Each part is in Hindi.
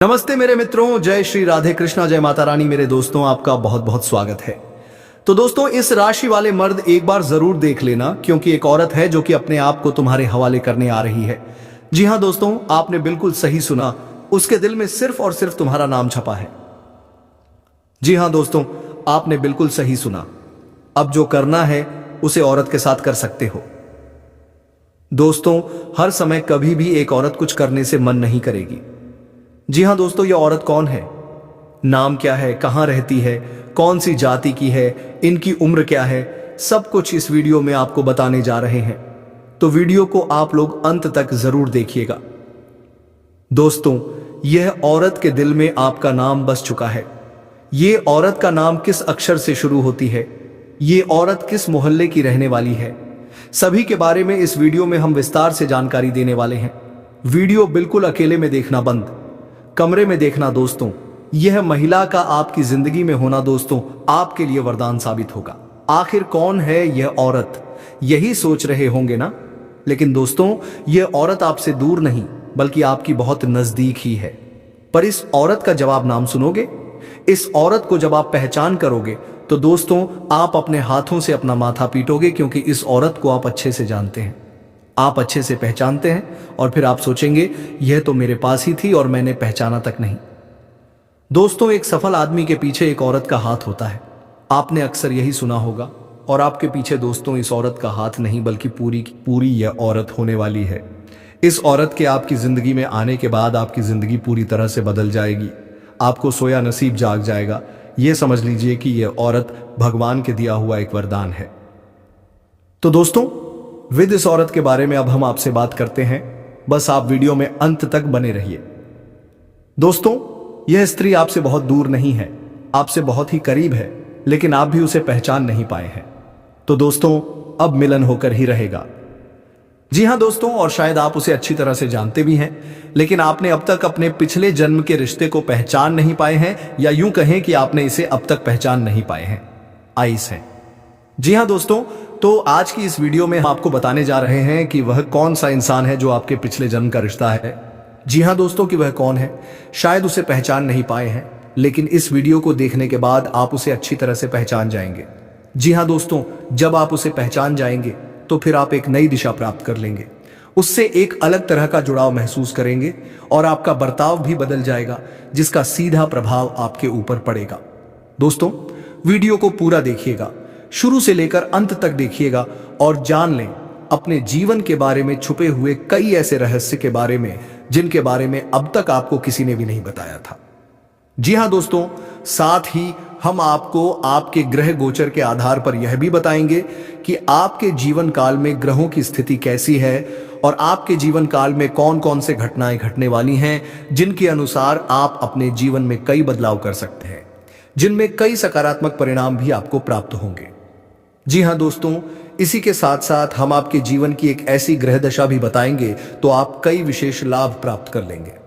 नमस्ते मेरे मित्रों, जय श्री राधे कृष्णा, जय माता रानी। मेरे दोस्तों, आपका बहुत बहुत स्वागत है। तो दोस्तों, इस राशि वाले मर्द एक बार जरूर देख लेना, क्योंकि एक औरत है जो कि अपने आप को तुम्हारे हवाले करने आ रही है। जी हां दोस्तों, आपने बिल्कुल सही सुना। उसके दिल में सिर्फ और सिर्फ तुम्हारा नाम छपा है। जी हां दोस्तों, आपने बिल्कुल सही सुना। अब जो करना है उसे औरत के साथ कर सकते हो। दोस्तों, हर समय कभी भी एक औरत कुछ करने से मन नहीं करेगी। जी हां दोस्तों, यह औरत कौन है, नाम क्या है, कहां रहती है, कौन सी जाति की है, इनकी उम्र क्या है, सब कुछ इस वीडियो में आपको बताने जा रहे हैं। तो वीडियो को आप लोग अंत तक जरूर देखिएगा। दोस्तों, यह औरत के दिल में आपका नाम बस चुका है। यह औरत का नाम किस अक्षर से शुरू होती है, यह औरत किस मोहल्ले की रहने वाली है, सभी के बारे में इस वीडियो में हम विस्तार से जानकारी देने वाले हैं। वीडियो बिल्कुल अकेले में देखना, बंद कमरे में देखना। दोस्तों, यह महिला का आपकी जिंदगी में होना दोस्तों आपके लिए वरदान साबित होगा। आखिर कौन है यह औरत, यही सोच रहे होंगे ना। लेकिन दोस्तों, यह औरत आपसे दूर नहीं बल्कि आपकी बहुत नजदीक ही है। पर इस औरत का जब आप नाम सुनोगे, इस औरत को जब आप पहचान करोगे, तो दोस्तों आप अपने हाथों से अपना माथा पीटोगे, क्योंकि इस औरत को आप अच्छे से जानते हैं, आप अच्छे से पहचानते हैं। और फिर आप सोचेंगे, यह तो मेरे पास ही थी और मैंने पहचाना तक नहीं। दोस्तों, एक सफल आदमी के पीछे एक औरत का हाथ होता है। आपने अक्सर यही सुना होगा। और आपके पीछे दोस्तों इस औरत का हाथ नहीं बल्कि पूरी की पूरी यह औरत होने वाली है। इस औरत के आपकी जिंदगी में आने के बाद आपकी जिंदगी पूरी तरह से बदल जाएगी। आपको सोया नसीब जाग जाएगा। यह समझ लीजिए कि यह औरत भगवान के दिया हुआ एक वरदान है। तो दोस्तों, विद इस औरत के बारे में अब हम आपसे बात करते हैं। बस आप वीडियो में अंत तक बने रहिए। दोस्तों, यह स्त्री आपसे बहुत दूर नहीं है, आपसे बहुत ही करीब है, लेकिन आप भी उसे पहचान नहीं पाए हैं। तो दोस्तों, अब मिलन होकर ही रहेगा। जी हां दोस्तों, और शायद आप उसे अच्छी तरह से जानते भी हैं, लेकिन आपने अब तक अपने पिछले जन्म के रिश्ते को पहचान नहीं पाए हैं, या यूं कहें कि आपने इसे अब तक पहचान नहीं पाए हैं। आइस है। जी हां दोस्तों, तो आज की इस वीडियो में हम आपको बताने जा रहे हैं कि वह कौन सा इंसान है जो आपके पिछले जन्म का रिश्ता है। जी हां दोस्तों, कि वह कौन है, शायद उसे पहचान नहीं पाए हैं, लेकिन इस वीडियो को देखने के बाद आप उसे अच्छी तरह से पहचान जाएंगे। जी हां दोस्तों, जब आप उसे पहचान जाएंगे तो फिर आप एक नई दिशा प्राप्त कर लेंगे, उससे एक अलग तरह का जुड़ाव महसूस करेंगे और आपका बर्ताव भी बदल जाएगा, जिसका सीधा प्रभाव आपके ऊपर पड़ेगा। दोस्तों, वीडियो को पूरा देखिएगा, शुरू से लेकर अंत तक देखिएगा और जान लें अपने जीवन के बारे में छुपे हुए कई ऐसे रहस्य के बारे में जिनके बारे में अब तक आपको किसी ने भी नहीं बताया था। जी हां दोस्तों, साथ ही हम आपको आपके ग्रह गोचर के आधार पर यह भी बताएंगे कि आपके जीवन काल में ग्रहों की स्थिति कैसी है और आपके जीवन काल में कौन कौन से घटनाएं घटने वाली हैं, जिनके अनुसार आप अपने जीवन में कई बदलाव कर सकते हैं, जिनमें कई सकारात्मक परिणाम भी आपको प्राप्त होंगे। जी हां दोस्तों, इसी के साथ साथ हम आपके जीवन की एक ऐसी ग्रह दशा भी बताएंगे तो आप कई विशेष लाभ प्राप्त कर लेंगे।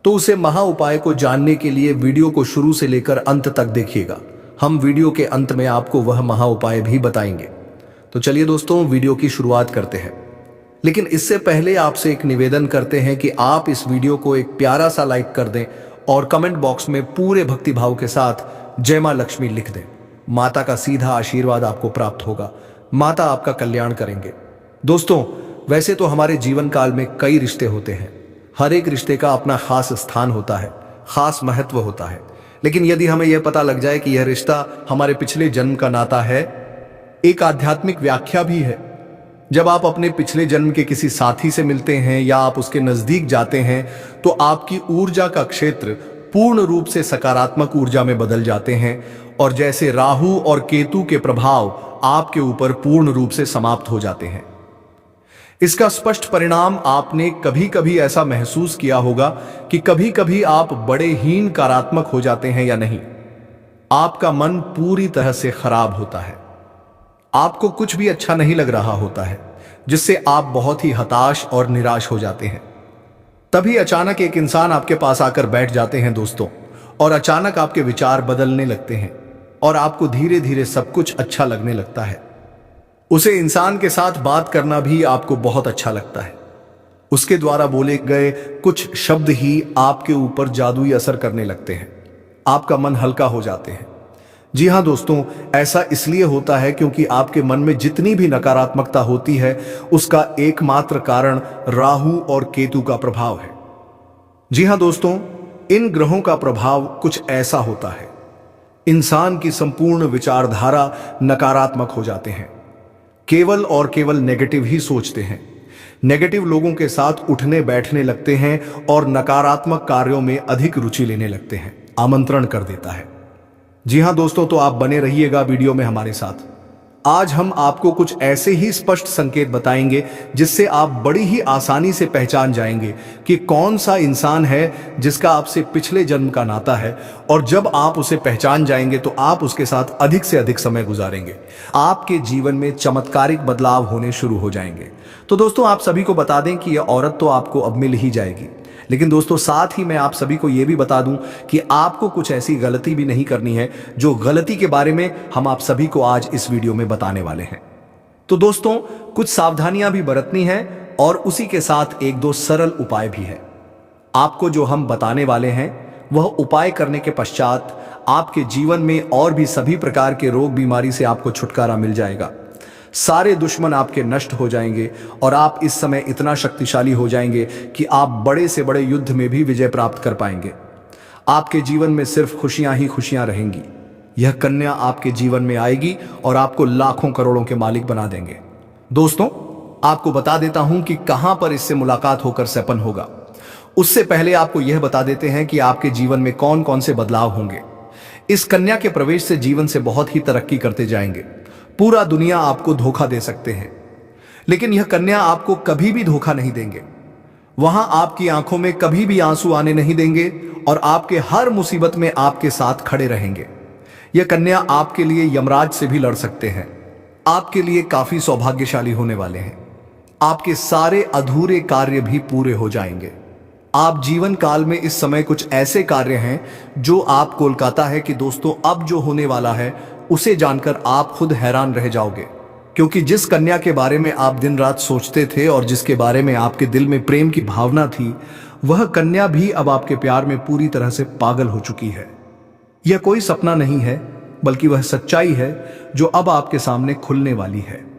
तो उसे महा उपाय को जानने के लिए वीडियो को शुरू से लेकर अंत तक देखिएगा। हम वीडियो के अंत में आपको वह महा उपाय भी बताएंगे। तो चलिए दोस्तों, वीडियो की शुरुआत करते हैं। लेकिन इससे पहले आपसे एक निवेदन करते हैं कि आप इस वीडियो को एक प्यारा सा लाइक कर दें और कमेंट बॉक्स में पूरे भक्तिभाव के साथ जय मां लक्ष्मी लिख दें। माता का सीधा आशीर्वाद आपको प्राप्त होगा। माता आपका कल्याण करेंगे। दोस्तों, वैसे तो हमारे जीवन काल में कई रिश्ते होते हैं। हर एक रिश्ते का अपना खास स्थान होता है, खास महत्व होता है। लेकिन यदि हमें यह पता लग जाए कि यह रिश्ता हमारे पिछले जन्म का नाता है, एक आध्यात्मिक व्याख्या भी है। जब आप अपने पिछले जन्म के किसी साथी से मिलते हैं या आप उसके नजदीक जाते हैं, तो आपकी ऊर्जा का क्षेत्र पूर्ण रूप से सकारात्मक ऊर्जा में बदल जाते हैं और जैसे राहु और केतु के प्रभाव आपके ऊपर पूर्ण रूप से समाप्त हो जाते हैं। इसका स्पष्ट परिणाम आपने कभी कभी ऐसा महसूस किया होगा कि कभी कभी आप बड़े ही नकारात्मक हो जाते हैं या नहीं। आपका मन पूरी तरह से खराब होता है, आपको कुछ भी अच्छा नहीं लग रहा होता है, जिससे आप बहुत ही हताश और निराश हो जाते हैं। तभी अचानक एक इंसान आपके पास आकर बैठ जाते हैं दोस्तों, और अचानक आपके विचार बदलने लगते हैं और आपको धीरे धीरे सब कुछ अच्छा लगने लगता है। उसे इंसान के साथ बात करना भी आपको बहुत अच्छा लगता है। उसके द्वारा बोले गए कुछ शब्द ही आपके ऊपर जादुई असर करने लगते हैं, आपका मन हल्का हो जाते हैं। जी हाँ दोस्तों, ऐसा इसलिए होता है क्योंकि आपके मन में जितनी भी नकारात्मकता होती है उसका एकमात्र कारण राहु और केतु का प्रभाव है। जी हाँ दोस्तों, इन ग्रहों का प्रभाव कुछ ऐसा होता है, इंसान की संपूर्ण विचारधारा नकारात्मक हो जाते हैं, केवल और केवल नेगेटिव ही सोचते हैं, नेगेटिव लोगों के साथ उठने बैठने लगते हैं और नकारात्मक कार्यों में अधिक रुचि लेने लगते हैं, आमंत्रण कर देता है। जी हाँ दोस्तों, तो आप बने रहिएगा वीडियो में हमारे साथ। आज हम आपको कुछ ऐसे ही स्पष्ट संकेत बताएंगे जिससे आप बड़ी ही आसानी से पहचान जाएंगे कि कौन सा इंसान है जिसका आपसे पिछले जन्म का नाता है, और जब आप उसे पहचान जाएंगे तो आप उसके साथ अधिक से अधिक समय गुजारेंगे, आपके जीवन में चमत्कारिक बदलाव होने शुरू हो जाएंगे। तो दोस्तों, आप सभी को बता दें कि यह औरत तो आपको अब मिल ही जाएगी, लेकिन दोस्तों साथ ही मैं आप सभी को यह भी बता दूं कि आपको कुछ ऐसी गलती भी नहीं करनी है जो गलती के बारे में हम आप सभी को आज इस वीडियो में बताने वाले हैं। तो दोस्तों, कुछ सावधानियां भी बरतनी है और उसी के साथ एक दो सरल उपाय भी है। आपको जो हम बताने वाले हैं वह उपाय करने के पश्चात आपके जीवन में और भी सभी प्रकार के रोग बीमारी से आपको छुटकारा मिल जाएगा, सारे दुश्मन आपके नष्ट हो जाएंगे और आप इस समय इतना शक्तिशाली हो जाएंगे कि आप बड़े से बड़े युद्ध में भी विजय प्राप्त कर पाएंगे। आपके जीवन में सिर्फ खुशियां ही खुशियां रहेंगी। यह कन्या आपके जीवन में आएगी और आपको लाखों करोड़ों के मालिक बना देंगे। दोस्तों, आपको बता देता हूं कि कहां पर इससे मुलाकात होकर सपन होगा। उससे पहले आपको यह बता देते हैं कि आपके जीवन में कौन कौन से बदलाव होंगे। इस कन्या के प्रवेश से जीवन से बहुत ही तरक्की करते जाएंगे। पूरा दुनिया आपको धोखा दे सकते हैं, लेकिन यह कन्या आपको कभी भी धोखा नहीं देंगे। वहां आपकी आंखों में कभी भी आंसू आने नहीं देंगे और आपके हर मुसीबत में आपके साथ खड़े रहेंगे। यह कन्या आपके लिए यमराज से भी लड़ सकते हैं। आपके लिए काफी सौभाग्यशाली होने वाले हैं। आपके सारे अधूरे कार्य भी पूरे हो जाएंगे। आप जीवन काल में इस समय कुछ ऐसे कार्य हैं जो आप कोलकाता है कि दोस्तों अब जो होने वाला है उसे जानकर आप खुद हैरान रह जाओगे, क्योंकि जिस कन्या के बारे में आप दिन रात सोचते थे और जिसके बारे में आपके दिल में प्रेम की भावना थी, वह कन्या भी अब आपके प्यार में पूरी तरह से पागल हो चुकी है। यह कोई सपना नहीं है, बल्कि वह सच्चाई है जो अब आपके सामने खुलने वाली है।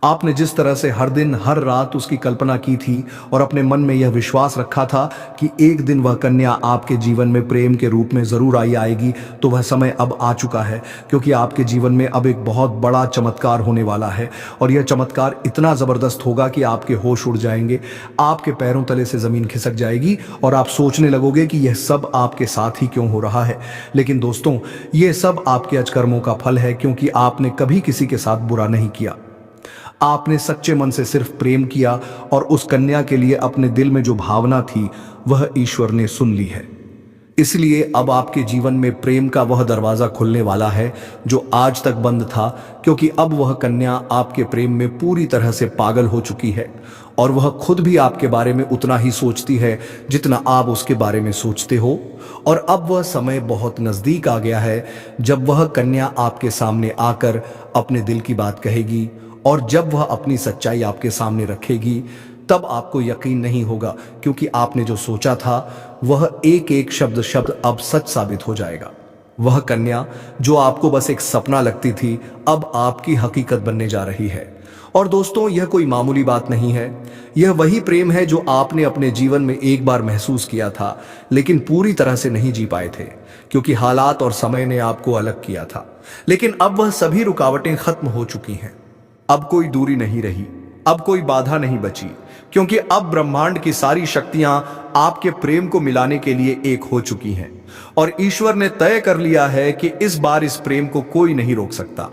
आपने जिस तरह से हर दिन हर रात उसकी कल्पना की थी और अपने मन में यह विश्वास रखा था कि एक दिन वह कन्या आपके जीवन में प्रेम के रूप में जरूर आएगी, तो वह समय अब आ चुका है, क्योंकि आपके जीवन में अब एक बहुत बड़ा चमत्कार होने वाला है। और यह चमत्कार इतना जबरदस्त होगा कि आपके होश उड़ जाएंगे, आपके पैरों तले से जमीन खिसक जाएगी और आप सोचने लगोगे कि यह सब आपके साथ ही क्यों हो रहा है। लेकिन दोस्तों, यह सब आपके अचकर्मों का फल है, क्योंकि आपने कभी किसी के साथ बुरा नहीं किया। आपने सच्चे मन से सिर्फ प्रेम किया और उस कन्या के लिए अपने दिल में जो भावना थी वह ईश्वर ने सुन ली है। इसलिए अब आपके जीवन में प्रेम का वह दरवाजा खुलने वाला है जो आज तक बंद था, क्योंकि अब वह कन्या आपके प्रेम में पूरी तरह से पागल हो चुकी है और वह खुद भी आपके बारे में उतना ही सोचती है जितना आप उसके बारे में सोचते हो। और अब वह समय बहुत नजदीक आ गया है जब वह कन्या आपके सामने आकर अपने दिल की बात कहेगी, और जब वह अपनी सच्चाई आपके सामने रखेगी तब आपको यकीन नहीं होगा, क्योंकि आपने जो सोचा था वह एक एक शब्द अब सच साबित हो जाएगा। वह कन्या जो आपको बस एक सपना लगती थी अब आपकी हकीकत बनने जा रही है। और दोस्तों, यह कोई मामूली बात नहीं है, यह वही प्रेम है जो आपने अपने जीवन में एक बार महसूस किया था, लेकिन पूरी तरह से नहीं जी पाए थे, क्योंकि हालात और समय ने आपको अलग किया था। लेकिन अब वह सभी रुकावटें खत्म हो चुकी हैं। अब कोई दूरी नहीं रही, अब कोई बाधा नहीं बची, क्योंकि अब ब्रह्मांड की सारी शक्तियां आपके प्रेम को मिलाने के लिए एक हो चुकी हैं और ईश्वर ने तय कर लिया है कि इस बार इस प्रेम को कोई नहीं रोक सकता।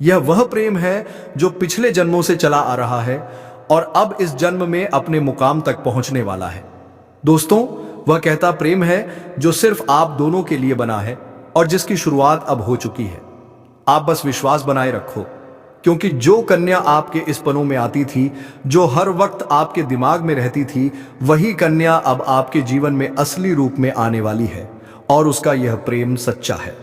यह वह प्रेम है जो पिछले जन्मों से चला आ रहा है और अब इस जन्म में अपने मुकाम तक पहुंचने वाला है। दोस्तों, वह कहता प्रेम है जो सिर्फ आप दोनों के लिए बना है और जिसकी शुरुआत अब हो चुकी है। आप बस विश्वास बनाए रखो, क्योंकि जो कन्या आपके इस पनों में आती थी, जो हर वक्त आपके दिमाग में रहती थी, वही कन्या अब आपके जीवन में असली रूप में आने वाली है और उसका यह प्रेम सच्चा है।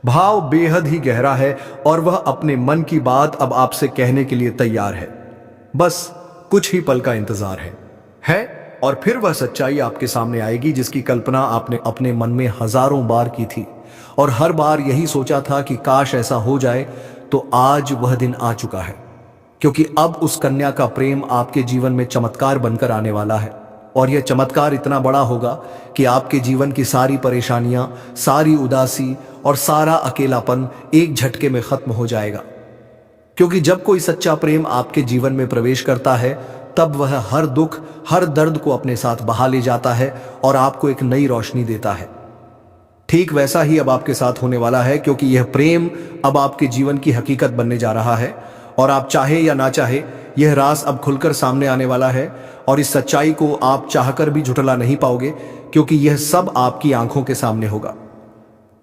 भाव बेहद ही गहरा है और वह अपने मन की बात अब आपसे कहने के लिए तैयार है। बस कुछ ही पल का इंतजार है और फिर वह सच्चाई आपके सामने आएगी जिसकी कल्पना आपने अपने मन में हजारों बार की थी और हर बार यही सोचा था कि काश ऐसा हो जाए। तो आज वह दिन आ चुका है, क्योंकि अब उस कन्या का प्रेम आपके जीवन में चमत्कार बनकर आने वाला है। और यह चमत्कार इतना बड़ा होगा कि आपके जीवन की सारी परेशानियां, सारी उदासी और सारा अकेलापन एक झटके में खत्म हो जाएगा। क्योंकि जब कोई सच्चा प्रेम आपके जीवन में प्रवेश करता है, तब वह हर दुख, हर दर्द को अपने साथ बहा ले जाता है और आपको एक नई रोशनी देता है। ठीक वैसा ही अब आपके साथ होने वाला है, क्योंकि यह प्रेम अब आपके जीवन की हकीकत बनने जा रहा है और आप चाहे या ना चाहे यह राज अब खुलकर सामने आने वाला है। और इस सच्चाई को आप चाहकर भी झुठला नहीं पाओगे, क्योंकि यह सब आपकी आंखों के सामने होगा।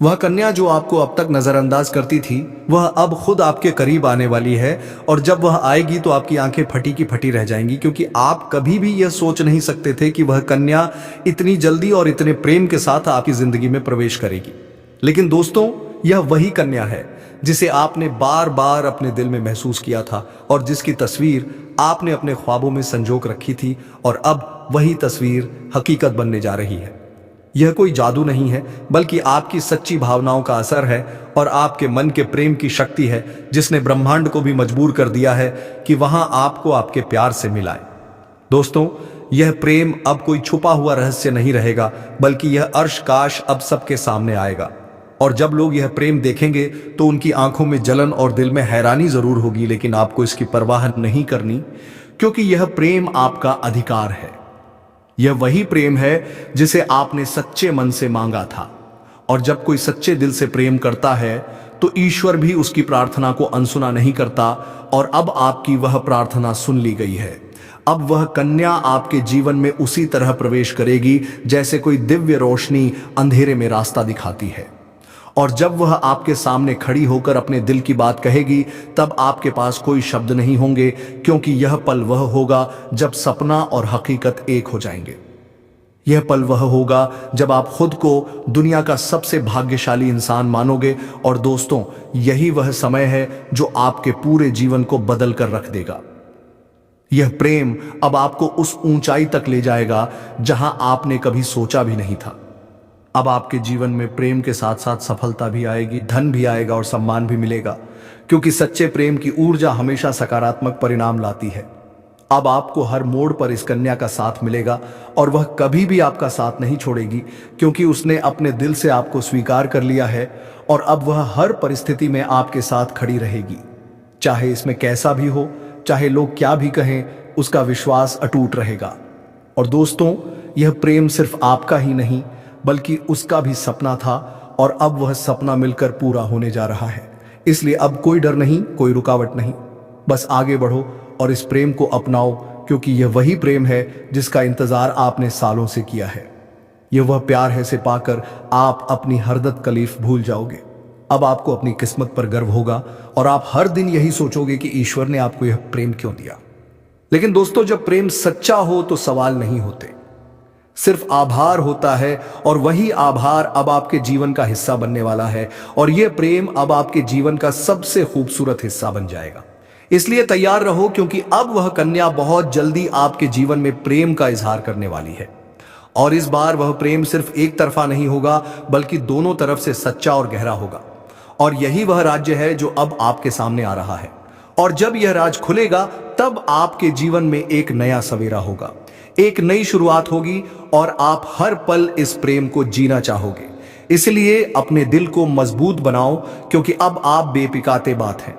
वह कन्या जो आपको अब तक नजरअंदाज करती थी, वह अब खुद आपके करीब आने वाली है। और जब वह आएगी तो आपकी आंखें फटी की फटी रह जाएंगी, क्योंकि आप कभी भी यह सोच नहीं सकते थे कि वह कन्या इतनी जल्दी और इतने प्रेम के साथ आपकी जिंदगी में प्रवेश करेगी। लेकिन दोस्तों, यह वही कन्या है जिसे आपने बार बार अपने दिल में महसूस किया था और जिसकी तस्वीर आपने अपने ख्वाबों में संजोक रखी थी, और अब वही तस्वीर हकीकत बनने जा रही है। यह कोई जादू नहीं है, बल्कि आपकी सच्ची भावनाओं का असर है और आपके मन के प्रेम की शक्ति है, जिसने ब्रह्मांड को भी मजबूर कर दिया है कि वहां आपको आपके प्यार से मिलाए। दोस्तों, यह प्रेम अब कोई छुपा हुआ रहस्य नहीं रहेगा, बल्कि यह अर्श काश अब सबके सामने आएगा। और जब लोग यह प्रेम देखेंगे तो उनकी आंखों में जलन और दिल में हैरानी जरूर होगी, लेकिन आपको इसकी परवाह नहीं करनी, क्योंकि यह प्रेम आपका अधिकार है। यह वही प्रेम है जिसे आपने सच्चे मन से मांगा था। और जब कोई सच्चे दिल से प्रेम करता है तो ईश्वर भी उसकी प्रार्थना को अनसुना नहीं करता, और अब आपकी वह प्रार्थना सुन ली गई है। अब वह कन्या आपके जीवन में उसी तरह प्रवेश करेगी जैसे कोई दिव्य रोशनी अंधेरे में रास्ता दिखाती है। और जब वह आपके सामने खड़ी होकर अपने दिल की बात कहेगी, तब आपके पास कोई शब्द नहीं होंगे, क्योंकि यह पल वह होगा जब सपना और हकीकत एक हो जाएंगे। यह पल वह होगा जब आप खुद को दुनिया का सबसे भाग्यशाली इंसान मानोगे। और दोस्तों, यही वह समय है जो आपके पूरे जीवन को बदल कर रख देगा। यह प्रेम अब आपको उस ऊंचाई तक ले जाएगा जहां आपने कभी सोचा भी नहीं था। अब आपके जीवन में प्रेम के साथ साथ सफलता भी आएगी, धन भी आएगा और सम्मान भी मिलेगा, क्योंकि सच्चे प्रेम की ऊर्जा हमेशा सकारात्मक परिणाम लाती है। अब आपको हर मोड़ पर इस कन्या का साथ मिलेगा और वह कभी भी आपका साथ नहीं छोड़ेगी, क्योंकि उसने अपने दिल से आपको स्वीकार कर लिया है और अब वह हर परिस्थिति में आपके साथ खड़ी रहेगी। चाहे इसमें कैसा भी हो, चाहे लोग क्या भी कहें, उसका विश्वास अटूट रहेगा। और दोस्तों, यह प्रेम सिर्फ आपका ही नहीं बल्कि उसका भी सपना था, और अब वह सपना मिलकर पूरा होने जा रहा है। इसलिए अब कोई डर नहीं, कोई रुकावट नहीं, बस आगे बढ़ो और इस प्रेम को अपनाओ, क्योंकि यह वही प्रेम है जिसका इंतजार आपने सालों से किया है। यह वह प्यार है से पाकर आप अपनी हर तकलीफ भूल जाओगे। अब आपको अपनी किस्मत पर गर्व होगा और आप हर दिन यही सोचोगे कि ईश्वर ने आपको यह प्रेम क्यों दिया। लेकिन दोस्तों, जब प्रेम सच्चा हो तो सवाल नहीं होते, सिर्फ आभार होता है। और वही आभार अब आपके जीवन का हिस्सा बनने वाला है, और यह प्रेम अब आपके जीवन का सबसे खूबसूरत हिस्सा बन जाएगा। इसलिए तैयार रहो, क्योंकि अब वह कन्या बहुत जल्दी आपके जीवन में प्रेम का इजहार करने वाली है। और इस बार वह प्रेम सिर्फ एक तरफा नहीं होगा, बल्कि दोनों तरफ से सच्चा और गहरा होगा। और यही वह राज्य है जो अब आपके सामने आ रहा है। और जब यह राज खुलेगा, तब आपके जीवन में एक नया सवेरा होगा, एक नई शुरुआत होगी, और आप हर पल इस प्रेम को जीना चाहोगे। इसलिए अपने दिल को मजबूत बनाओ, क्योंकि अब आप बेपिकाते बात हैं।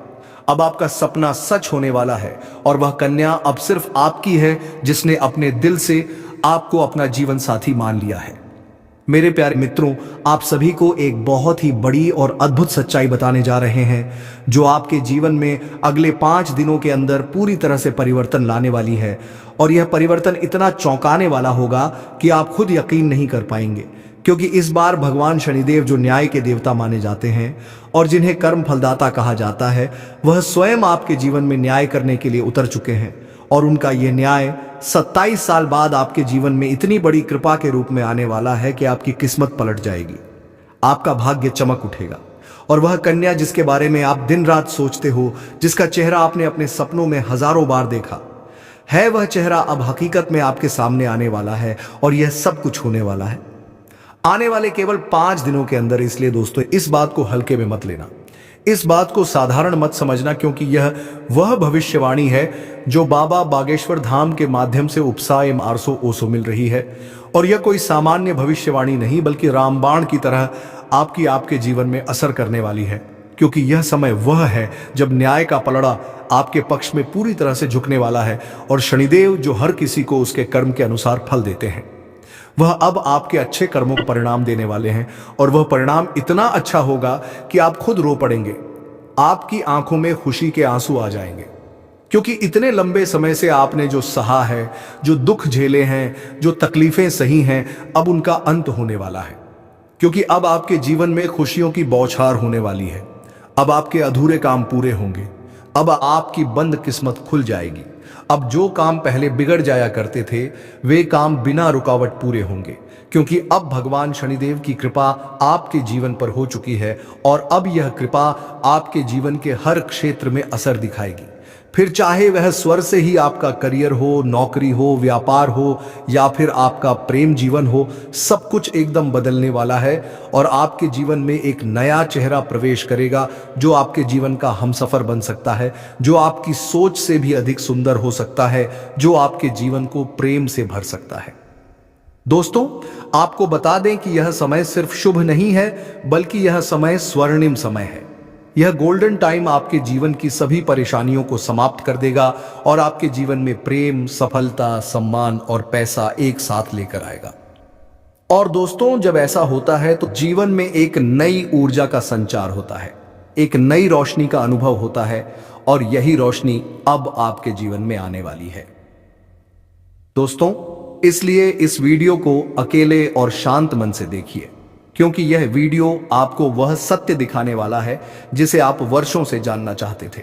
अब आपका सपना सच होने वाला है, और वह कन्या अब सिर्फ आपकी है जिसने अपने दिल से आपको अपना जीवन साथी मान लिया है। मेरे प्यारे मित्रों, आप सभी को एक बहुत ही बड़ी और अद्भुत सच्चाई बताने जा रहे हैं, जो आपके जीवन में अगले 5 दिनों के अंदर पूरी तरह से परिवर्तन लाने वाली है। और यह परिवर्तन इतना चौंकाने वाला होगा कि आप खुद यकीन नहीं कर पाएंगे, क्योंकि इस बार भगवान शनिदेव, जो न्याय के देवता माने जाते हैं और जिन्हें कर्म फलदाता कहा जाता है, वह स्वयं आपके जीवन में न्याय करने के लिए उतर चुके हैं। और उनका यह न्याय 27 साल बाद आपके जीवन में इतनी बड़ी कृपा के रूप में आने वाला है कि आपकी किस्मत पलट जाएगी, आपका भाग्य चमक उठेगा। और वह कन्या जिसके बारे में आप दिन रात सोचते हो, जिसका चेहरा आपने अपने सपनों में हजारों बार देखा, है वह चेहरा अब हकीकत में आपके सामने आने वाला है और यह सब कुछ होने वाला है आने वाले केवल 5 दिनों के अंदर। इसलिए दोस्तों इस बात को हल्के में मत लेना, इस बात को साधारण मत समझना, क्योंकि यह वह भविष्यवाणी है जो बाबा बागेश्वर धाम के माध्यम से उपसा एवं आरसो ओसो मिल रही है। और यह कोई सामान्य भविष्यवाणी नहीं बल्कि रामबाण की तरह आपके जीवन में असर करने वाली है, क्योंकि यह समय वह है जब न्याय का पलड़ा आपके पक्ष में पूरी तरह से झुकने वाला है और शनिदेव जो हर किसी को उसके कर्म के अनुसार फल देते हैं, वह अब आपके अच्छे कर्मों को परिणाम देने वाले हैं। और वह परिणाम इतना अच्छा होगा कि आप खुद रो पड़ेंगे, आपकी आंखों में खुशी के आंसू आ जाएंगे, क्योंकि इतने लंबे समय से आपने जो सहा है, जो दुख झेले हैं, जो तकलीफें सही हैं, अब उनका अंत होने वाला है। क्योंकि अब आपके जीवन में खुशियों की बौछार होने वाली है। अब आपके अधूरे काम पूरे होंगे, अब आपकी बंद किस्मत खुल जाएगी। अब जो काम पहले बिगड़ जाया करते थे वे काम बिना रुकावट पूरे होंगे, क्योंकि अब भगवान शनिदेव की कृपा आपके जीवन पर हो चुकी है और अब यह कृपा आपके जीवन के हर क्षेत्र में असर दिखाएगी। फिर चाहे वह स्वर से ही आपका करियर हो, नौकरी हो, व्यापार हो या फिर आपका प्रेम जीवन हो, सब कुछ एकदम बदलने वाला है और आपके जीवन में एक नया चेहरा प्रवेश करेगा जो आपके जीवन का हमसफर बन सकता है, जो आपकी सोच से भी अधिक सुंदर हो सकता है, जो आपके जीवन को प्रेम से भर सकता है। दोस्तों आपको बता दें कि यह समय सिर्फ शुभ नहीं है बल्कि यह समय स्वर्णिम समय है। यह गोल्डन टाइम आपके जीवन की सभी परेशानियों को समाप्त कर देगा और आपके जीवन में प्रेम, सफलता, सम्मान और पैसा एक साथ लेकर आएगा। और दोस्तों जब ऐसा होता है तो जीवन में एक नई ऊर्जा का संचार होता है, एक नई रोशनी का अनुभव होता है और यही रोशनी अब आपके जीवन में आने वाली है। दोस्तों इसलिए इस वीडियो को अकेले और शांत मन से देखिए, क्योंकि यह वीडियो आपको वह सत्य दिखाने वाला है जिसे आप वर्षों से जानना चाहते थे।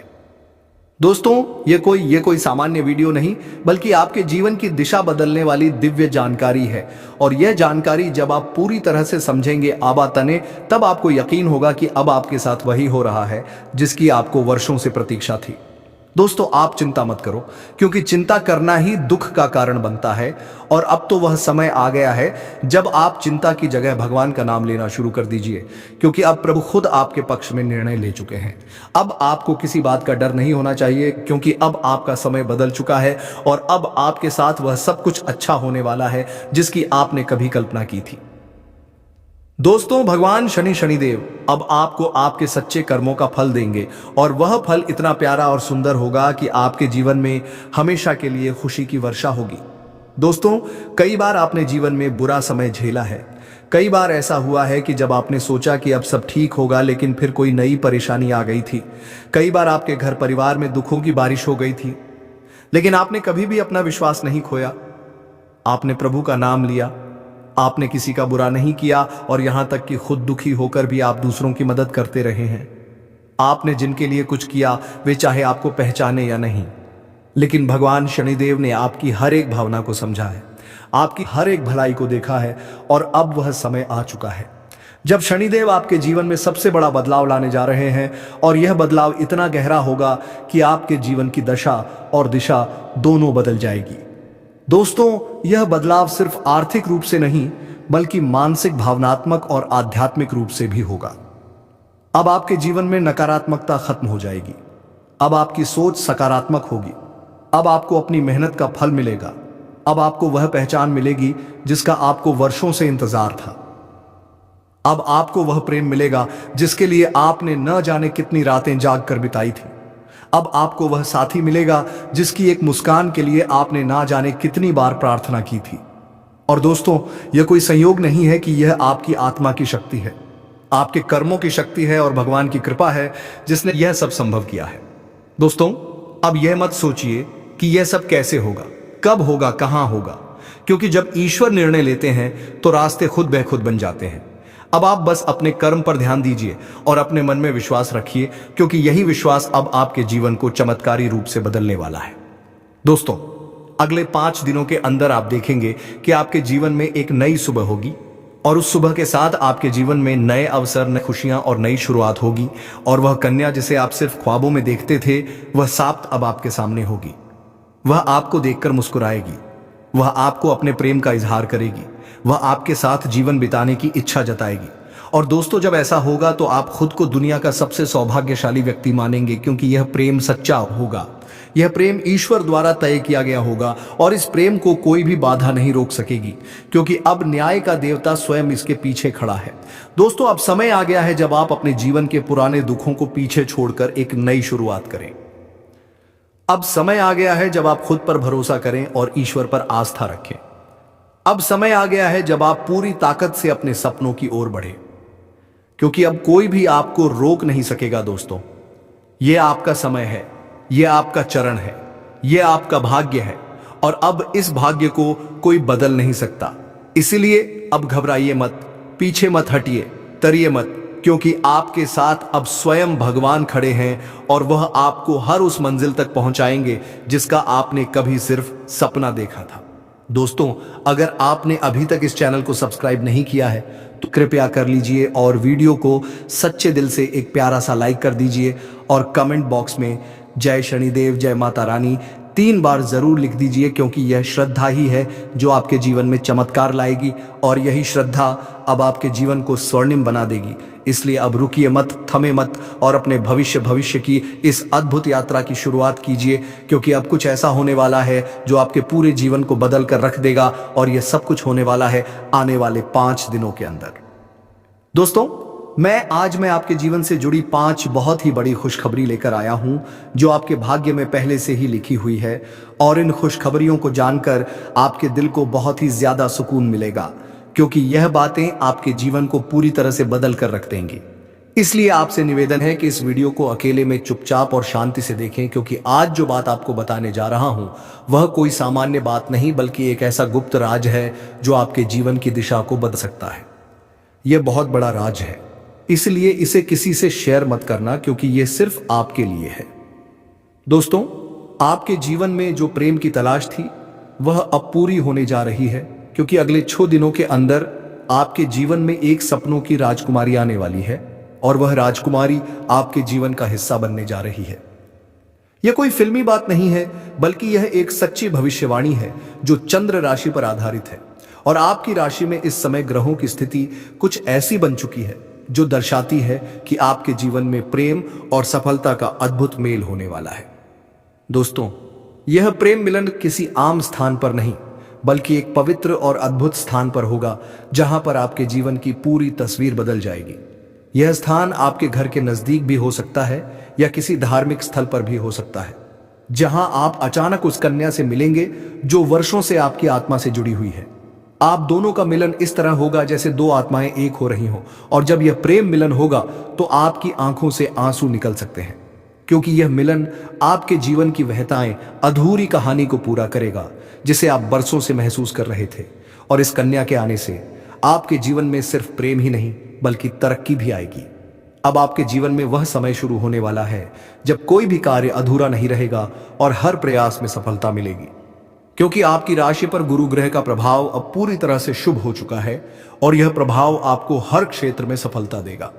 दोस्तों ये कोई सामान्य वीडियो नहीं बल्कि आपके जीवन की दिशा बदलने वाली दिव्य जानकारी है। और यह जानकारी जब आप पूरी तरह से समझेंगे आबा तने, तब आपको यकीन होगा कि अब आपके साथ वही हो रहा है जिसकी आपको वर्षों से प्रतीक्षा थी। दोस्तों आप चिंता मत करो, क्योंकि चिंता करना ही दुख का कारण बनता है और अब तो वह समय आ गया है जब आप चिंता की जगह भगवान का नाम लेना शुरू कर दीजिए, क्योंकि अब प्रभु खुद आपके पक्ष में निर्णय ले चुके हैं। अब आपको किसी बात का डर नहीं होना चाहिए, क्योंकि अब आपका समय बदल चुका है और अब आपके साथ वह सब कुछ अच्छा होने वाला है जिसकी आपने कभी कल्पना की थी। दोस्तों भगवान शनिदेव अब आपको आपके सच्चे कर्मों का फल देंगे और वह फल इतना प्यारा और सुंदर होगा कि आपके जीवन में हमेशा के लिए खुशी की वर्षा होगी। दोस्तों कई बार आपने जीवन में बुरा समय झेला है, कई बार ऐसा हुआ है कि जब आपने सोचा कि अब सब ठीक होगा लेकिन फिर कोई नई परेशानी आ गई थी। कई बार आपके घर परिवार में दुखों की बारिश हो गई थी, लेकिन आपने कभी भी अपना विश्वास नहीं खोया। आपने प्रभु का नाम लिया, आपने किसी का बुरा नहीं किया और यहां तक कि खुद दुखी होकर भी आप दूसरों की मदद करते रहे हैं। आपने जिनके लिए कुछ किया वे चाहे आपको पहचाने या नहीं, लेकिन भगवान शनिदेव ने आपकी हर एक भावना को समझा है, आपकी हर एक भलाई को देखा है और अब वह समय आ चुका है जब शनिदेव आपके जीवन में सबसे बड़ा बदलाव लाने जा रहे हैं। और यह बदलाव इतना गहरा होगा कि आपके जीवन की दशा और दिशा दोनों बदल जाएगी। दोस्तों यह बदलाव सिर्फ आर्थिक रूप से नहीं बल्कि मानसिक, भावनात्मक और आध्यात्मिक रूप से भी होगा। अब आपके जीवन में नकारात्मकता खत्म हो जाएगी, अब आपकी सोच सकारात्मक होगी, अब आपको अपनी मेहनत का फल मिलेगा, अब आपको वह पहचान मिलेगी जिसका आपको वर्षों से इंतजार था, अब आपको वह प्रेम मिलेगा जिसके लिए आपने न जाने कितनी रातें जाग कर बिताई थी, अब आपको वह साथी मिलेगा जिसकी एक मुस्कान के लिए आपने ना जाने कितनी बार प्रार्थना की थी। और दोस्तों यह कोई संयोग नहीं है कि यह आपकी आत्मा की शक्ति है, आपके कर्मों की शक्ति है और भगवान की कृपा है जिसने यह सब संभव किया है। दोस्तों अब यह मत सोचिए कि यह सब कैसे होगा, कब होगा, कहां होगा, क्योंकि जब ईश्वर निर्णय लेते हैं तो रास्ते खुद ब खुद बन जाते हैं। अब आप बस अपने कर्म पर ध्यान दीजिए और अपने मन में विश्वास रखिए, क्योंकि यही विश्वास अब आपके जीवन को चमत्कारी रूप से बदलने वाला है। दोस्तों अगले 5 दिनों के अंदर आप देखेंगे कि आपके जीवन में एक नई सुबह होगी और उस सुबह के साथ आपके जीवन में नए अवसर, नई खुशियां और नई शुरुआत होगी। और वह कन्या जिसे आप सिर्फ ख्वाबों में देखते थे वह साप्त अब आपके सामने होगी। वह आपको देखकर मुस्कुराएगी, वह आपको अपने प्रेम का इजहार करेगी, वह आपके साथ जीवन बिताने की इच्छा जताएगी। और दोस्तों, जब ऐसा होगा तो आप खुद को दुनिया का सबसे सौभाग्यशाली व्यक्ति मानेंगे, क्योंकि यह प्रेम सच्चा होगा। यह प्रेम ईश्वर द्वारा तय किया गया होगा और इस प्रेम को कोई भी बाधा नहीं रोक सकेगी, क्योंकि अब न्याय का देवता स्वयं इसके पीछे खड़ा है। दोस्तों, अब समय आ गया है जब आप अपने जीवन के पुराने दुखों को पीछे छोड़कर एक नई शुरुआत करें। अब समय आ गया है जब आप खुद पर भरोसा करें और ईश्वर पर आस्था रखें। अब समय आ गया है जब आप पूरी ताकत से अपने सपनों की ओर बढ़ें, क्योंकि अब कोई भी आपको रोक नहीं सकेगा। दोस्तों, यह आपका समय है, यह आपका चरण है, यह आपका भाग्य है और अब इस भाग्य को कोई बदल नहीं सकता। इसीलिए अब घबराइए मत, पीछे मत हटिए, तरिए मत, क्योंकि आपके साथ अब स्वयं भगवान खड़े हैं और वह आपको हर उस मंजिल तक पहुंचाएंगे जिसका आपने कभी सिर्फ सपना देखा था। दोस्तों, अगर आपने अभी तक इस चैनल को सब्सक्राइब नहीं किया है तो कृपया कर लीजिए और वीडियो को सच्चे दिल से एक प्यारा सा लाइक कर दीजिए और कमेंट बॉक्स में जय शनिदेव, जय माता रानी 3 बार जरूर लिख दीजिए, क्योंकि यह श्रद्धा ही है जो आपके जीवन में चमत्कार लाएगी और यही श्रद्धा अब आपके जीवन को स्वर्णिम बना देगी। इसलिए अब रुकिए मत, थमे मत और अपने भविष्य की इस अद्भुत यात्रा की शुरुआत कीजिए, क्योंकि अब कुछ ऐसा होने वाला है जो आपके पूरे जीवन को बदल कर रख देगा और यह सब कुछ होने वाला है आने वाले 5 दिनों के अंदर। दोस्तों, आज मैं आपके जीवन से जुड़ी 5 बहुत ही बड़ी खुशखबरी लेकर आया हूं जो आपके भाग्य में पहले से ही लिखी हुई है और इन खुशखबरियों को जानकर आपके दिल को बहुत ही ज्यादा सुकून मिलेगा, क्योंकि यह बातें आपके जीवन को पूरी तरह से बदल कर रख देंगी। इसलिए आपसे निवेदन है कि इस वीडियो को अकेले में चुपचाप और शांति से देखें, क्योंकि आज जो बात आपको बताने जा रहा हूं वह कोई सामान्य बात नहीं, बल्कि एक ऐसा गुप्त राज है जो आपके जीवन की दिशा को बदल सकता है। यह बहुत बड़ा राज है, इसलिए इसे किसी से शेयर मत करना, क्योंकि यह सिर्फ आपके लिए है। दोस्तों, आपके जीवन में जो प्रेम की तलाश थी वह अब पूरी होने जा रही है, क्योंकि अगले 6 दिनों के अंदर आपके जीवन में एक सपनों की राजकुमारी आने वाली है और वह राजकुमारी आपके जीवन का हिस्सा बनने जा रही है। यह कोई फिल्मी बात नहीं है, बल्कि यह एक सच्ची भविष्यवाणी है जो चंद्र राशि पर आधारित है और आपकी राशि में इस समय ग्रहों की स्थिति कुछ ऐसी बन चुकी है जो दर्शाती है कि आपके जीवन में प्रेम और सफलता का अद्भुत मेल होने वाला है। दोस्तों, यह प्रेम मिलन किसी आम स्थान पर नहीं, बल्कि एक पवित्र और अद्भुत स्थान पर होगा, जहां पर आपके जीवन की पूरी तस्वीर बदल जाएगी। यह स्थान आपके घर के नजदीक भी हो सकता है या किसी धार्मिक स्थल पर भी हो सकता है, जहां आप अचानक उस कन्या से मिलेंगे जो वर्षों से आपकी आत्मा से जुड़ी हुई है। आप दोनों का मिलन इस तरह होगा जैसे 2 आत्माएं एक हो रही हों, और जब यह प्रेम मिलन होगा तो आपकी आंखों से आंसू निकल सकते हैं, क्योंकि यह मिलन आपके जीवन की वहताएं अधूरी कहानी को पूरा करेगा जिसे आप बरसों से महसूस कर रहे थे। और इस कन्या के आने से आपके जीवन में सिर्फ प्रेम ही नहीं बल्कि तरक्की भी आएगी। अब आपके जीवन में वह समय शुरू होने वाला है जब कोई भी कार्य अधूरा नहीं रहेगा और हर प्रयास में सफलता मिलेगी, क्योंकि आपकी राशि पर गुरु ग्रह का प्रभाव अब पूरी तरह से शुभ हो चुका है और यह प्रभाव आपको हर क्षेत्र में सफलता देगा,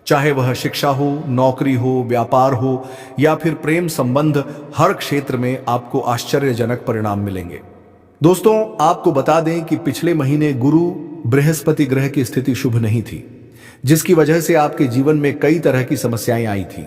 चाहे वह शिक्षा हो, नौकरी हो, व्यापार हो या फिर प्रेम संबंध। हर क्षेत्र में आपको आश्चर्यजनक परिणाम मिलेंगे। दोस्तों, आपको बता दें कि पिछले महीने गुरु बृहस्पति ग्रह की स्थिति शुभ नहीं थी, जिसकी वजह से आपके जीवन में कई तरह की समस्याएं आई थी।